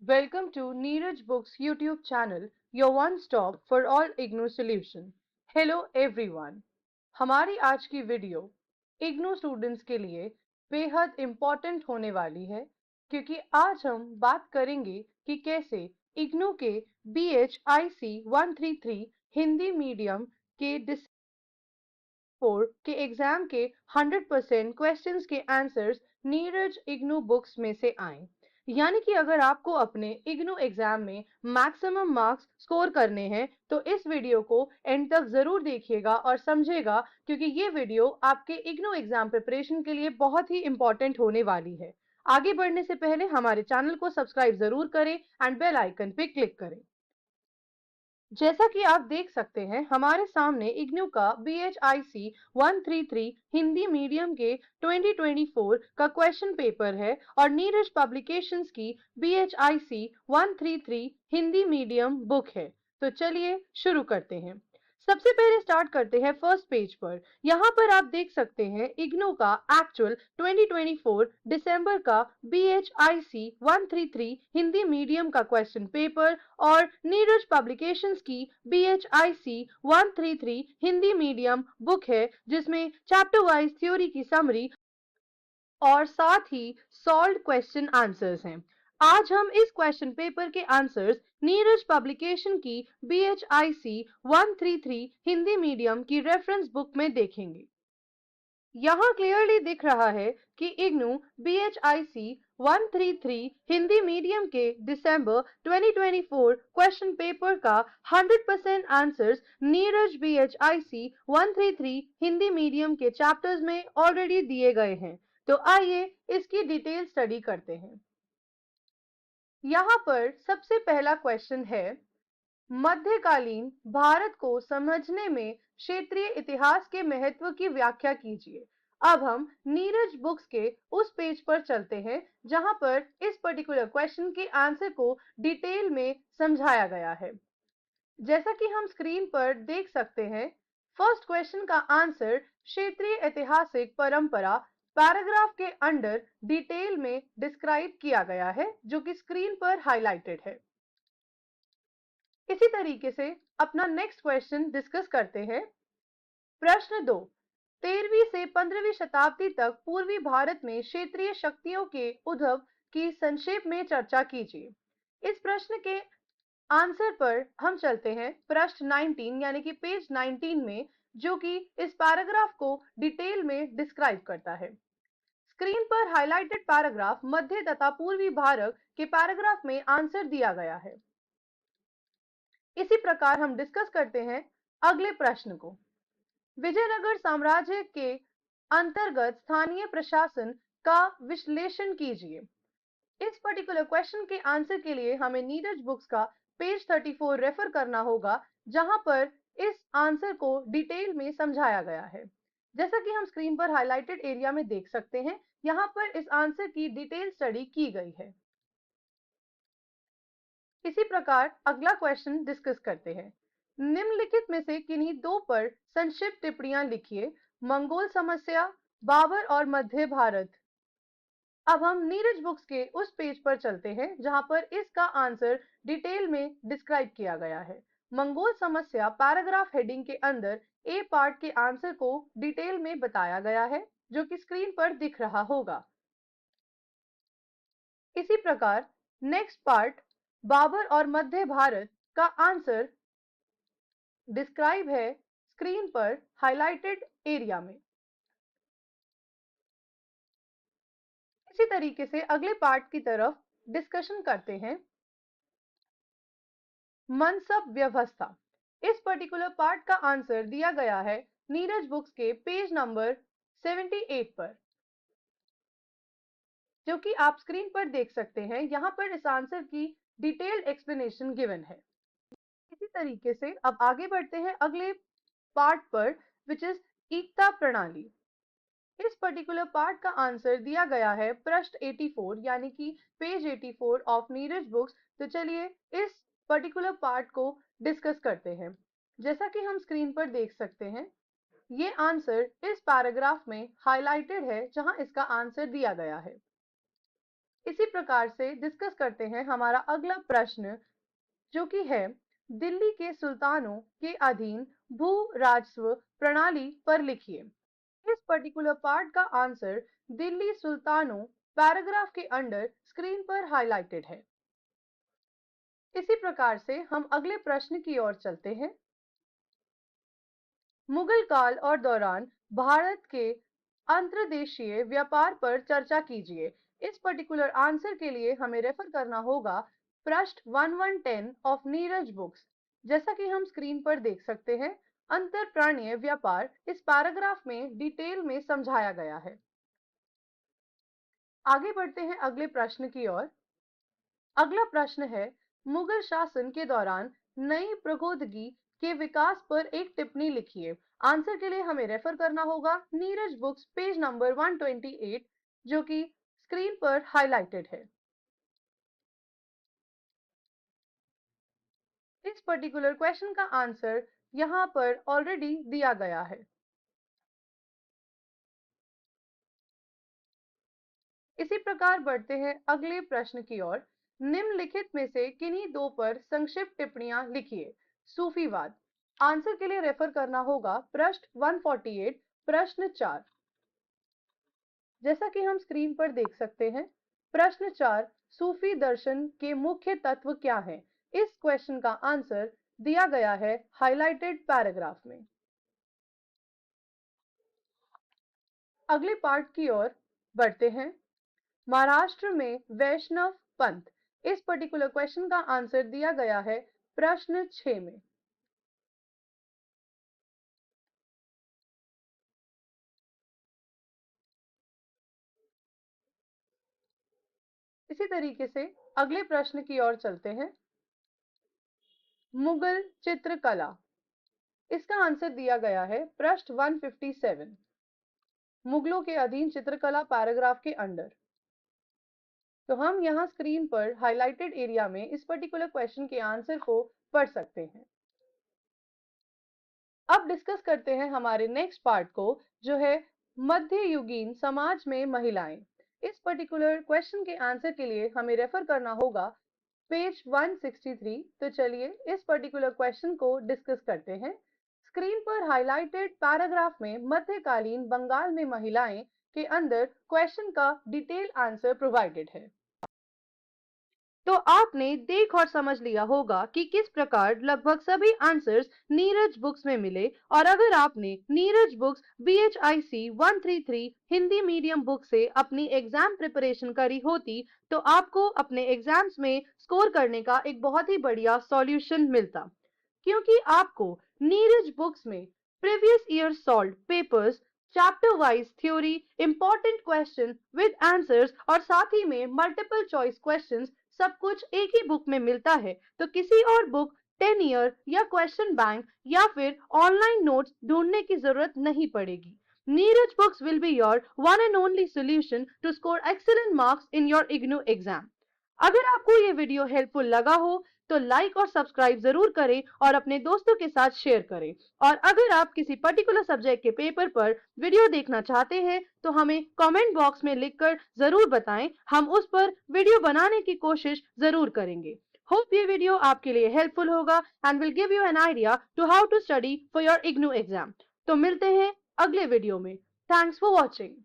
Welcome to Neeraj Books YouTube channel, your one stop for all IGNOU solution. Hello everyone. हमारी आज की video IGNOU students के लिए बेहद इम्पोर्टेंट होने वाली है क्योंकि आज हम बात करेंगे कि कैसे IGNOU के BHIC 133 हिंदी मीडियम के फोर के एग्जाम के 100% क्वेश्चंस के आंसर्स नीरज इग्नू बुक्स में से आए। यानी कि अगर आपको अपने इग्नू एग्जाम में मैक्सिमम मार्क्स स्कोर करने हैं तो इस वीडियो को एंड तक जरूर देखिएगा और समझेगा क्योंकि ये वीडियो आपके इग्नू एग्जाम प्रिपरेशन के लिए बहुत ही इंपॉर्टेंट होने वाली है। आगे बढ़ने से पहले हमारे चैनल को सब्सक्राइब जरूर करें एंड बेल आइकन पे क्लिक करें। जैसा कि आप देख सकते हैं हमारे सामने इग्नू का BHIC 133 हिंदी मीडियम के 2024 का क्वेश्चन पेपर है और नीरज पब्लिकेशंस की BHIC 133 हिंदी मीडियम बुक है। तो चलिए शुरू करते हैं। सबसे पहले स्टार्ट करते हैं फर्स्ट पेज पर। यहाँ पर आप देख सकते हैं इग्नू का एक्चुअल 2024 दिसंबर का BHIC 133 हिंदी मीडियम का क्वेश्चन पेपर और नीरज पब्लिकेशंस की BHIC 133 हिंदी मीडियम बुक है जिसमें चैप्टर वाइज थ्योरी की समरी और साथ ही सॉल्व क्वेश्चन आंसर्स हैं। आज हम इस क्वेश्चन पेपर के आंसर्स नीरज पब्लिकेशन की BHIC 133 हिंदी मीडियम की रेफरेंस बुक में देखेंगे। यहाँ क्लियरली दिख रहा है कि इग्नू BHIC 133 हिंदी मीडियम के दिसंबर 2024 क्वेश्चन पेपर का 100% answers Neeraj BHIC 133 Hindi medium के चैप्टर्स में ऑलरेडी दिए गए हैं। तो आइए इसकी डिटेल स्टडी करते हैं। यहाँ पर सबसे पहला क्वेश्चन है, मध्यकालीन भारत को समझने में क्षेत्रीय इतिहास के महत्व की व्याख्या कीजिए। अब हम नीरज बुक्स के उस पेज पर चलते हैं जहां पर इस पर्टिकुलर क्वेश्चन के आंसर को डिटेल में समझाया गया है। जैसा कि हम स्क्रीन पर देख सकते हैं, फर्स्ट क्वेश्चन का आंसर क्षेत्रीय ऐतिहासिक परंपरा पैराग्राफ के अंडर डिटेल में डिस्क्राइब किया गया है जो कि स्क्रीन पर हाईलाइटेड है। इसी तरीके से अपना नेक्स्ट क्वेश्चन डिस्कस करते हैं। प्रश्न 2, 13वीं से 15वीं शताब्दी तक पूर्वी भारत में क्षेत्रीय शक्तियों के उद्भव की संक्षेप में चर्चा कीजिए। इस प्रश्न के आंसर पर हम चलते हैं प्रश्न 19 यानी कि पेज 19 में, जो कि इस पैराग्राफ को डिटेल में डिस्क्राइब करता है। स्क्रीन पर हाईलाइटेड पैराग्राफ मध्य तथा पूर्वी भारत के पैराग्राफ में आंसर दिया गया है। इसी प्रकार हम डिस्कस करते हैं अगले प्रश्न को। विजयनगर साम्राज्य के अंतर्गत स्थानीय प्रशासन का विश्लेषण कीजिए। इस पर्टिकुलर क्वेश्चन के आंसर के लिए हमें नीरज बुक्स का पेज 34 रेफर करना होगा जहां पर इस आंसर को डिटेल में समझाया गया है। जैसा कि हम स्क्रीन पर हाईलाइटेड एरिया में देख सकते हैं, यहां पर इस आंसर की डिटेल स्टडी की गई है। इसी प्रकार अगला क्वेश्चन डिस्कस करते हैं। निम्नलिखित में से किन्हीं दो पर संक्षिप्त टिप्पणियां लिखिए। मंगोल समस्या, बाबर और मध्य भारत। अब हम नीरज बुक्स के उस पेज पर चलते हैं जहां पर इसका आंसर डिटेल में डिस्क्राइब किया गया है। मंगोल समस्या पैराग्राफ हेडिंग के अंदर ए पार्ट के आंसर को डिटेल में बताया गया है जो कि स्क्रीन पर दिख रहा होगा। इसी प्रकार नेक्स्ट पार्ट बाबर और मध्य भारत का आंसर डिस्क्राइब है स्क्रीन पर हाईलाइटेड एरिया में। इसी तरीके से अगले पार्ट की तरफ डिस्कशन करते हैं। मनसब व्यवस्था, इस पर्टिकुलर पार्ट का आंसर दिया गया है नीरज बुक्स के पेज नंबर 78 पर, जो कि आप स्क्रीन पर देख सकते हैं। यहां पर इस आंसर की डिटेल्ड एक्सप्लेनेशन गिवन है। इसी तरीके से अब आगे बढ़ते हैं अगले पार्ट पर, विच इज एकता प्रणाली। इस पर्टिकुलर पार्ट का आंसर दिया गया है पृष्ठ 84 यानी कि पेज 84 ऑफ नीरज बुक्स। तो चलिए इस पर्टिकुलर पार्ट को डिस्कस करते हैं। जैसा कि हम स्क्रीन पर देख सकते हैं, ये आंसर इस पैराग्राफ में हाईलाइटेड है जहां इसका आंसर दिया गया है। इसी प्रकार से डिस्कस करते हैं हमारा अगला प्रश्न, जो कि है दिल्ली के सुल्तानों के अधीन भू राजस्व प्रणाली पर लिखिए। इस पर्टिकुलर पार्ट का आंसर दिल्ली सुल्तानों पैराग्राफ के अंडर स्क्रीन पर हाईलाइटेड है। इसी प्रकार से हम अगले प्रश्न की ओर चलते हैं। मुगल काल और दौरान भारत के अंतर्देशीय व्यापार पर चर्चा कीजिए। इस पर्टिकुलर आंसर के लिए हमें रेफर करना होगा पृष्ठ 1110 ऑफ नीरज बुक्स। जैसा कि हम स्क्रीन पर देख सकते हैं, अंतरप्राणीय व्यापार इस पैराग्राफ में डिटेल में समझाया गया है। आगे बढ़ते हैं अगले प्रश्न की ओर। अगला प्रश्न है, मुगल शासन के दौरान नई प्रौद्योगिकी के विकास पर एक टिप्पणी लिखिए। आंसर के लिए हमें रेफर करना होगा नीरज बुक्स पेज नंबर 128, जो कि स्क्रीन पर हाईलाइटेड है। इस पर्टिकुलर क्वेश्चन का आंसर यहां पर ऑलरेडी दिया गया है। इसी प्रकार बढ़ते हैं अगले प्रश्न की ओर। निम्नलिखित में से किन्हीं दो पर संक्षिप्त टिप्पणियां लिखिए। सूफीवाद। आंसर के लिए रेफर करना होगा पृष्ठ 148 प्रश्न 4। जैसा कि हम स्क्रीन पर देख सकते हैं, प्रश्न 4 सूफी दर्शन के मुख्य तत्व क्या हैं? इस क्वेश्चन का आंसर दिया गया है हाईलाइटेड पैराग्राफ में। अगले पार्ट की ओर बढ़ते हैं। महाराष्ट्र में वैष्णव पंथ। इस पर्टिकुलर क्वेश्चन का आंसर दिया गया है प्रश्न 6 में। इसी तरीके से अगले प्रश्न की ओर चलते हैं। मुगल चित्रकला। इसका आंसर दिया गया है पृष्ठ 157, मुगलों के अधीन चित्रकला पैराग्राफ के अंडर। तो हम यहां स्क्रीन पर हाईलाइटेड एरिया में इस पर्टिकुलर क्वेश्चन के आंसर को पढ़ सकते हैं। अब डिस्कस करते हैं हमारे नेक्स्ट पार्ट को, जो है मध्ययुगीन समाज में महिलाएं। इस पर्टिकुलर क्वेश्चन के आंसर के लिए हमें रेफर करना होगा पेज 163। तो चलिए इस पर्टिकुलर क्वेश्चन को डिस्कस करते हैं। स्क्रीन पर हाईलाइटेड पैराग्राफ में मध्यकालीन बंगाल में महिलाएं के अंदर क्वेश्चन का डिटेल आंसर प्रोवाइडेड है। तो आपने देख और समझ लिया होगा कि किस प्रकार लगभग सभी आंसर्स नीरज बुक्स में मिले। और अगर आपने Neeraj books BHIC 133 Hindi medium book से अपनी एग्जाम प्रिपरेशन करी होती, तो आपको अपने एग्जाम्स में स्कोर करने का एक बहुत ही बढ़िया सॉल्यूशन मिलता, क्योंकि आपको नीरज बुक्स में previous year solve papers, chapter wise theory, important question with answers और साथ ही में मल्टीपल चॉइस क्वेश्चंस सब कुछ एक ही बुक में मिलता है। तो किसी और बुक, 10 ईयर या क्वेश्चन बैंक या फिर ऑनलाइन नोट्स ढूंढने की जरूरत नहीं पड़ेगी। Neeraj books will be your one and only solution to score excellent marks in your IGNOU exam. अगर आपको ये वीडियो हेल्पफुल लगा हो तो लाइक और सब्सक्राइब जरूर करें और अपने दोस्तों के साथ शेयर करें। और अगर आप किसी पर्टिकुलर सब्जेक्ट के पेपर पर वीडियो देखना चाहते हैं तो हमें कमेंट बॉक्स में लिखकर जरूर बताएं, हम उस पर वीडियो बनाने की कोशिश जरूर करेंगे। होप ये वीडियो आपके लिए हेल्पफुल होगा and will give you an idea to how to study for your IGNOU exam. तो मिलते हैं अगले वीडियो में। Thanks for watching.